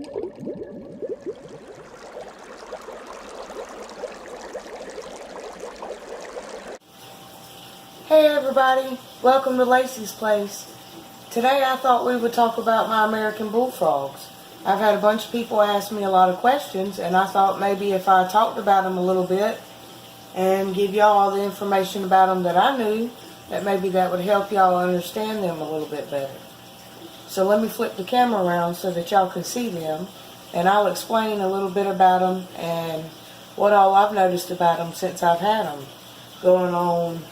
Hey everybody, welcome to Lacey's Place. Today I thought we would talk about my American Bullfrogs. I've had a bunch of people ask me a lot of questions, and I thought maybe if I talked about them a little bit and give y'all all the information about them that I knew, that maybe that would help y'all understand them a little bit better. So let me flip the camera around so that y'all can see them, and I'll explain a little bit about them and what all I've noticed about them since I've had them, going on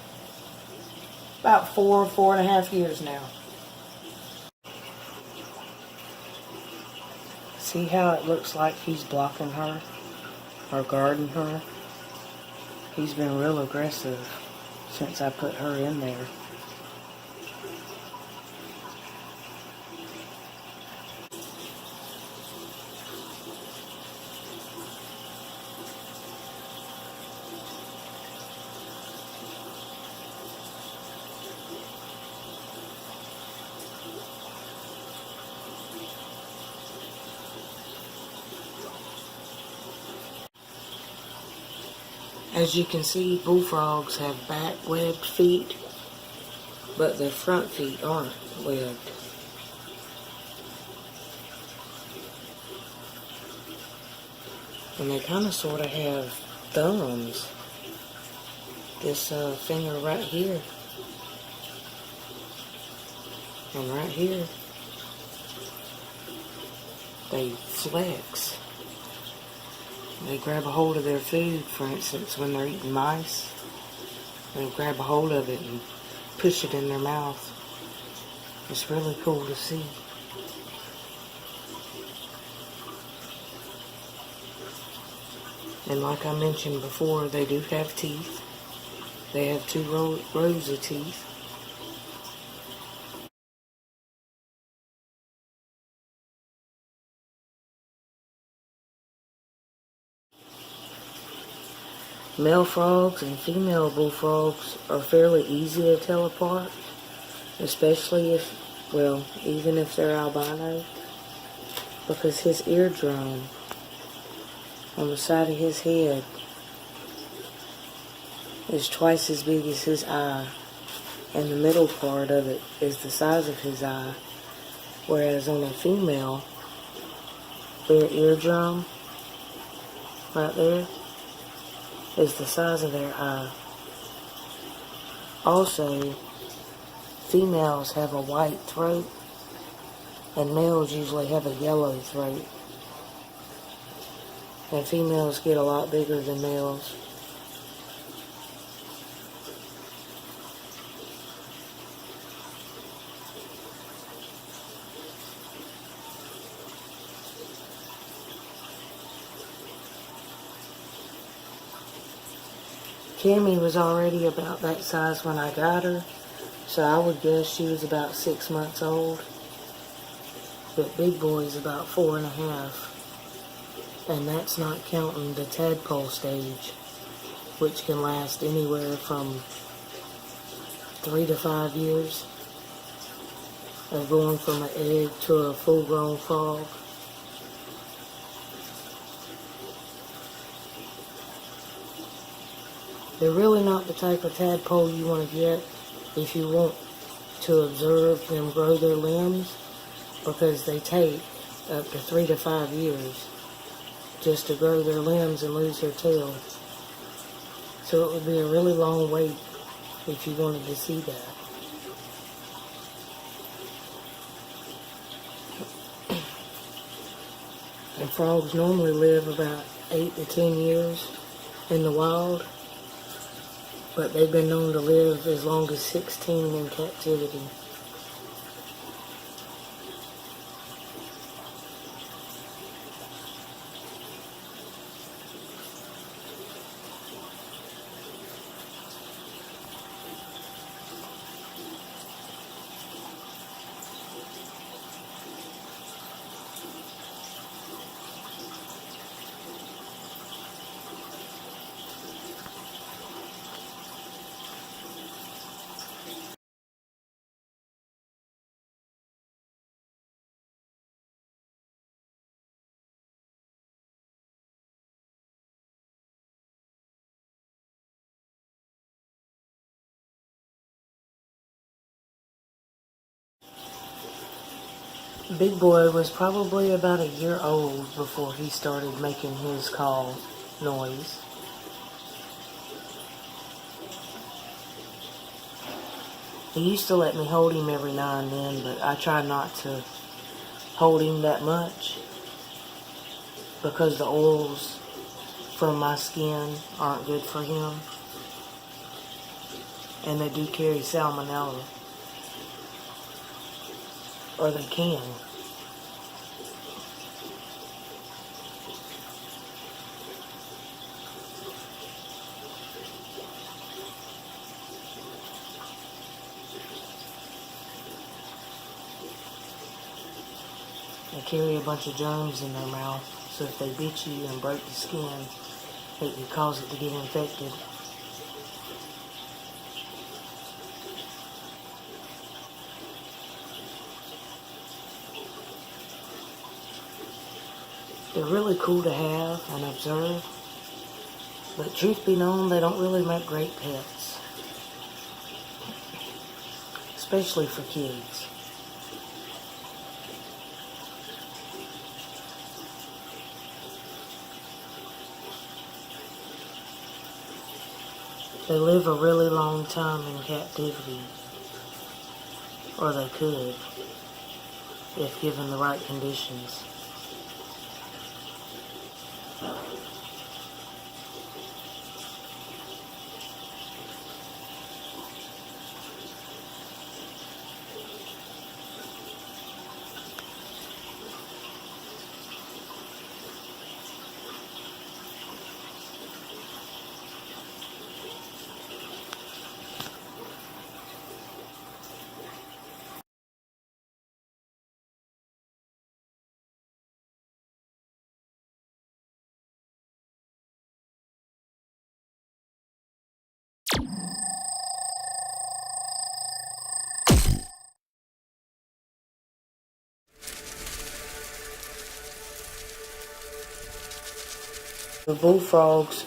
about 4.5 years now. See how it looks like he's blocking her or guarding her? He's been real aggressive since I put her in there. As you can see, bullfrogs have back webbed feet, but their front feet aren't webbed. And they kind of sort of have thumbs. This finger right here and right here, they flex. They grab a hold of their food, for instance, when they're eating mice. They'll grab a hold of it and push it in their mouth. It's really cool to see. And like I mentioned before, they do have teeth. They have two rows of teeth. Male frogs and female bullfrogs are fairly easy to tell apart, especially if, well, even if they're albino, because his eardrum on the side of his head is twice as big as his eye, and the middle part of it is the size of his eye, whereas on a female, their eardrum right there is the size of their eye. Also, females have a white throat, and males usually have a yellow throat. And females get a lot bigger than males. Cammy was already about that size when I got her, so I would guess she was about 6 months old. But Big Boy's about 4.5, and that's not counting the tadpole stage, which can last anywhere from 3 to 5 years of going from an egg to a full-grown frog. They're really not the type of tadpole you want to get if you want to observe them grow their limbs, because they take up to 3 to 5 years just to grow their limbs and lose their tail. So it would be a really long wait if you wanted to see that. And frogs normally live about 8 to 10 years in the wild, but they've been known to live as long as 16 in captivity. Big Boy was probably about a year old before he started making his call noise. He used to let me hold him every now and then, but I try not to hold him that much because the oils from my skin aren't good for him, and they do carry salmonella, or they can. They carry a bunch of germs in their mouth, so if they bit you and break the skin, it could cause it to get infected. They're really cool to have and observe, but truth be known, they don't really make great pets, especially for kids. They live a really long time in captivity, or they could, if given the right conditions. The bullfrogs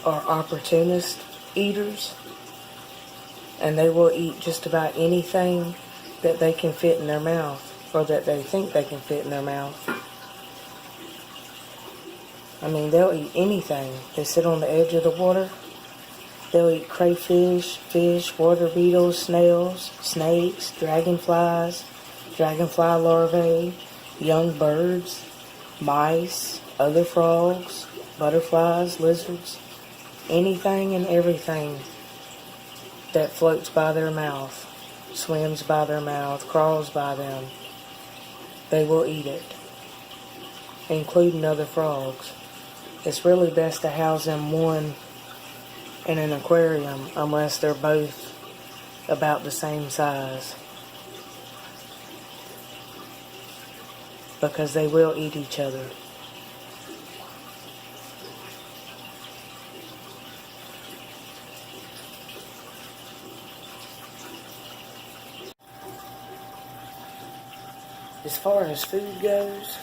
are opportunist eaters, and they will eat just about anything that they can fit in their mouth, or that they think they can fit in their mouth. I mean, they'll eat anything. They sit on the edge of the water. They'll eat crayfish, fish, water beetles, snails, snakes, dragonflies, dragonfly larvae, young birds, mice, other frogs, butterflies, lizards, anything and everything that floats by their mouth, swims by their mouth, crawls by them. They will eat it, including other frogs. It's really best to house them one in an aquarium unless they're both about the same size, because they will eat each other. As far as food goes,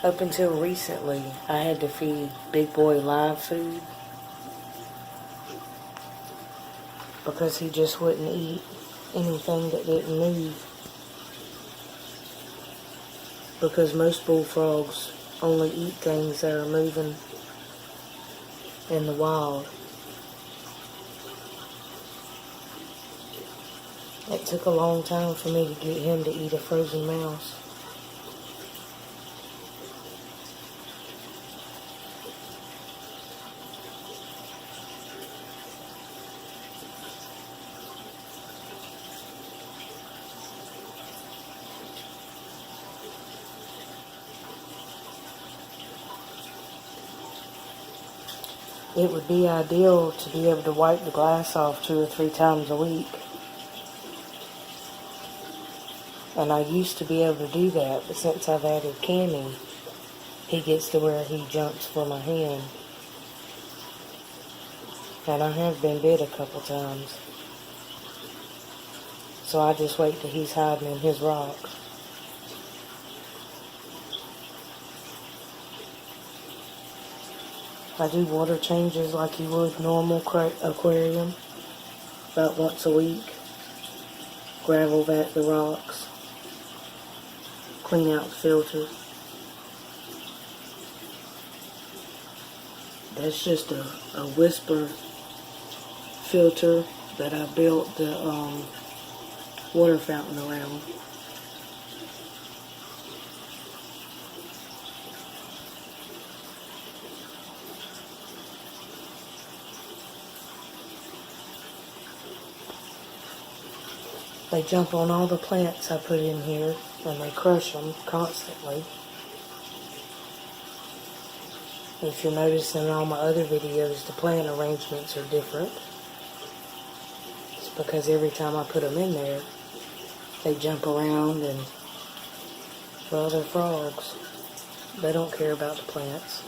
up until recently, I had to feed Big Boy live food because he just wouldn't eat anything that didn't move. Because most bullfrogs only eat things that are moving in the wild. It took a long time for me to get him to eat a frozen mouse. It would be ideal to be able to wipe the glass off 2 or 3 times a week. And I used to be able to do that, but since I've added canning, he gets to where he jumps for my hand. And I have been bit a couple times. So I just wait till he's hiding in his rock. I do water changes like you would normal aquarium, about once a week. Gravel vat the rocks. clean out the filter. That's just a whisper filter that I built the water fountain around. They jump on all the plants I put in here, and they crush them constantly. If you're noticing in all my other videos, the plant arrangements are different. It's because every time I put them in there, they jump around and, well, they're frogs. They don't care about the plants.